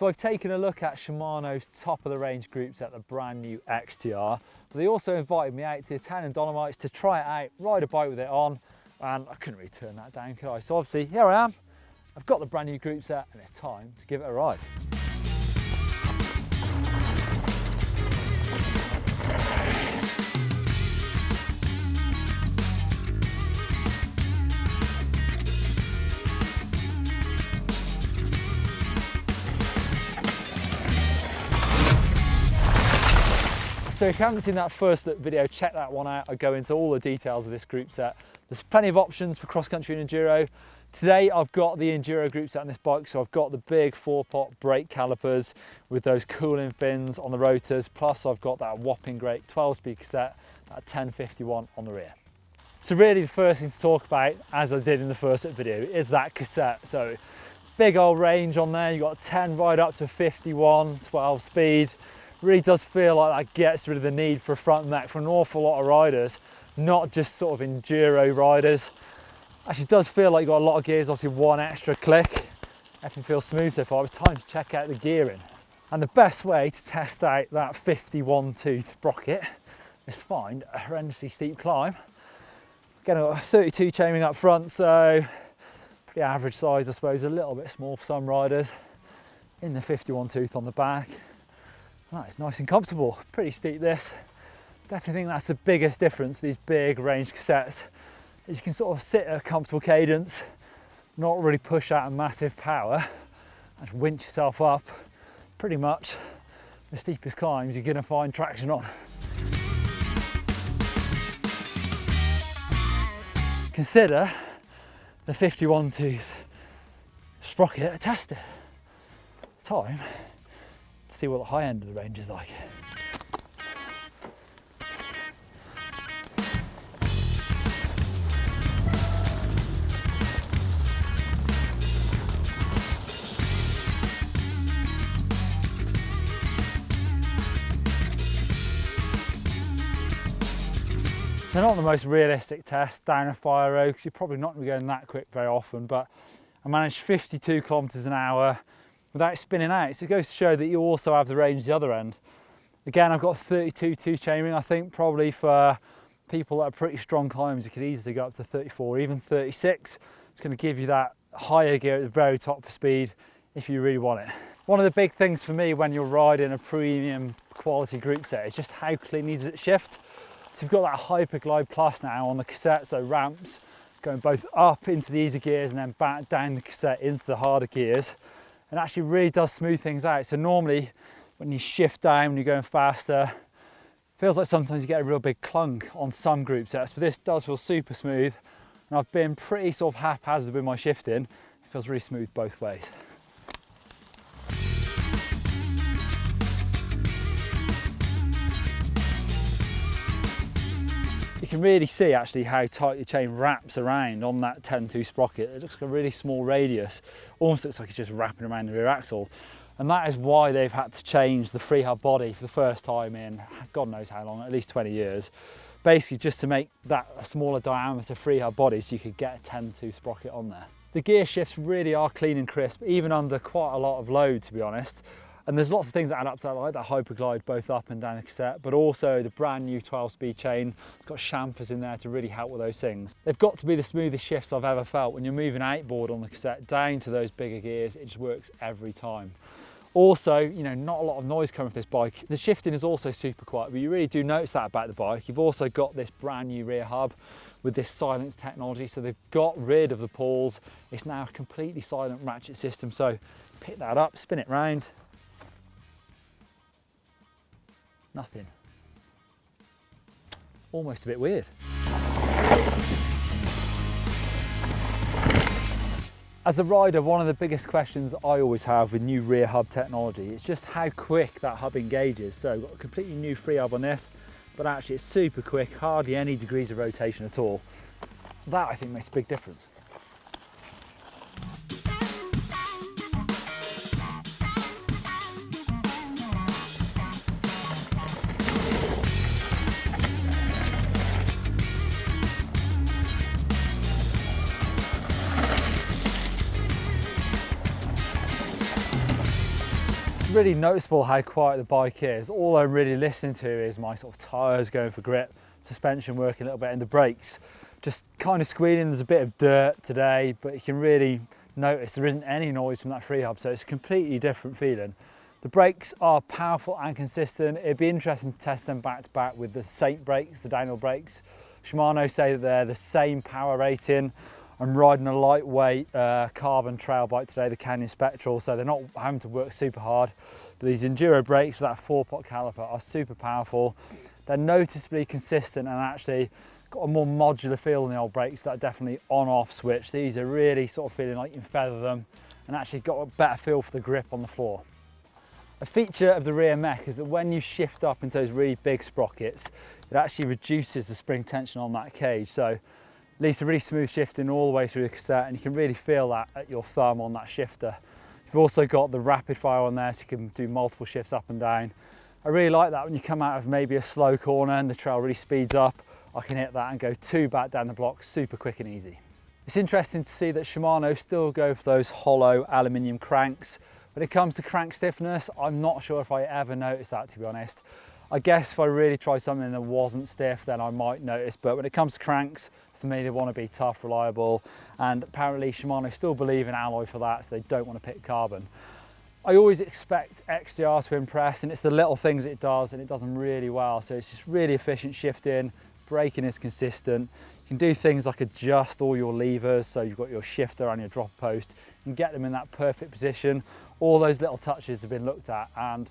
So I've taken a look at Shimano's top of the range group set, the brand new XTR. But they also invited me out to the town in Dolomites to try it out, ride a bike with it on, and I couldn't really turn that down, could I? So obviously, here I am. I've got the brand new group set and it's time to give it a ride. So if you haven't seen that first look video, check that one out. I go into all the details of this group set. There's plenty of options for cross-country and enduro. Today I've got the enduro group set on this bike, so I've got the big 4-pot brake calipers with those cooling fins on the rotors, plus I've got that whopping great 12-speed cassette at 1051 on the rear. So really the first thing to talk about, as I did in the first video, is that cassette. So big old range on there, you've got 10 right up to 51, 12 speed. Really does feel like that gets rid of the need for a front mech for an awful lot of riders, not just sort of enduro riders. Actually does feel like you've got a lot of gears, obviously one extra click. Everything feels smooth so far. It's time to check out the gearing. And the best way to test out that 51 tooth sprocket is find a horrendously steep climb. Again, I've got a 32 chainring up front, so pretty average size, I suppose, a little bit small for some riders. In the 51 tooth on the back. Oh, it's nice and comfortable, pretty steep this. Definitely think that's the biggest difference with these big range cassettes, is you can sort of sit at a comfortable cadence, not really push out a massive power, and just winch yourself up pretty much the steepest climbs you're gonna find traction on. Consider the 51 tooth sprocket tested. Time to see what the high end of the range is like. So not the most realistic test down a fire road, because you're probably not going to be going that quick very often, but I managed 52 kilometers an hour without spinning out. So it goes to show that you also have the range the other end. Again, I've got 32 chainring. I think probably for people that are pretty strong climbers, you could easily go up to 34, even 36. It's going to give you that higher gear at the very top for speed if you really want it. One of the big things for me when you're riding a premium quality group set is just how clean does it shift. So you've got that Hyperglide Plus now on the cassette, so ramps going both up into the easy gears and then back down the cassette into the harder gears. And actually really does smooth things out. So normally when you shift down, when you're going faster, it feels like sometimes you get a real big clunk on some group sets, but this does feel super smooth. And I've been pretty sort of haphazard with my shifting. It feels really smooth both ways. You can really see actually how tight the chain wraps around on that 10-2 sprocket. It looks like a really small radius, almost looks like it's just wrapping around the rear axle. And that is why they've had to change the freehub body for the first time in God knows how long, at least 20 years. Basically just to make that a smaller diameter freehub body so you could get a 10-2 sprocket on there. The gear shifts really are clean and crisp, even under quite a lot of load, to be honest. And there's lots of things that add up to that, like that Hyperglide both up and down the cassette, but also the brand new 12-speed chain. It's got chamfers in there to really help with those things. They've got to be the smoothest shifts I've ever felt. When you're moving outboard on the cassette down to those bigger gears, it just works every time. Also, you know, not a lot of noise coming off this bike. The shifting is also super quiet, but you really do notice that about the bike. You've also got this brand new rear hub with this silence technology, so they've got rid of the pawls. It's now a completely silent ratchet system, so pick that up, spin it round. Nothing. Almost a bit weird. As a rider, one of the biggest questions I always have with new rear hub technology is just how quick that hub engages. So I've got a completely new free hub on this, but actually it's super quick, hardly any degrees of rotation at all. That I think makes a big difference. really noticeable how quiet the bike is. All I'm really listening to is my sort of tyres going for grip, suspension working a little bit, and the brakes just kind of squealing. There's a bit of dirt today, but you can really notice there isn't any noise from that freehub, so it's a completely different feeling. The brakes are powerful and consistent. It'd be interesting to test them back to back with the Saint brakes, the downhill brakes. Shimano say that they're the same power rating. I'm riding a lightweight carbon trail bike today, the Canyon Spectral, so they're not having to work super hard. But these enduro brakes with that 4-pot caliper are super powerful. They're noticeably consistent and actually got a more modular feel than the old brakes that are definitely on-off switch. These are really sort of feeling like you can feather them and actually got a better feel for the grip on the floor. A feature of the rear mech is that when you shift up into those really big sprockets, it actually reduces the spring tension on that cage. So leads to really smooth shifting all the way through the cassette, and you can really feel that at your thumb on that shifter. You've also got the rapid fire on there, so you can do multiple shifts up and down. I really like that when you come out of maybe a slow corner and the trail really speeds up, I can hit that and go 2 back down the block super quick and easy. It's interesting to see that Shimano still go for those hollow aluminium cranks. When it comes to crank stiffness, I'm not sure if I ever noticed that, to be honest. I guess if I really tried something that wasn't stiff, then I might notice, but when it comes to cranks, for me, they want to be tough, reliable, and apparently Shimano still believe in alloy for that, so they don't want to pick carbon. I always expect XTR to impress, and it's the little things it does, and it does them really well. So it's just really efficient shifting, braking is consistent. You can do things like adjust all your levers, so you've got your shifter and your drop post, and get them in that perfect position. All those little touches have been looked at, and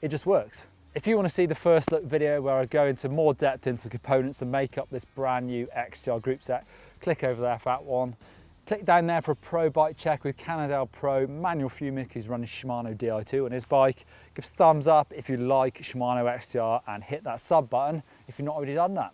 it just works. If you want to see the first look video where I go into more depth into the components that make up this brand new XTR group set, click over there for that one. Click down there for a pro bike check with Cannondale Pro Manuel Fumic, who's running Shimano Di2 on his bike. Give us a thumbs up if you like Shimano XTR and hit that sub button if you've not already done that.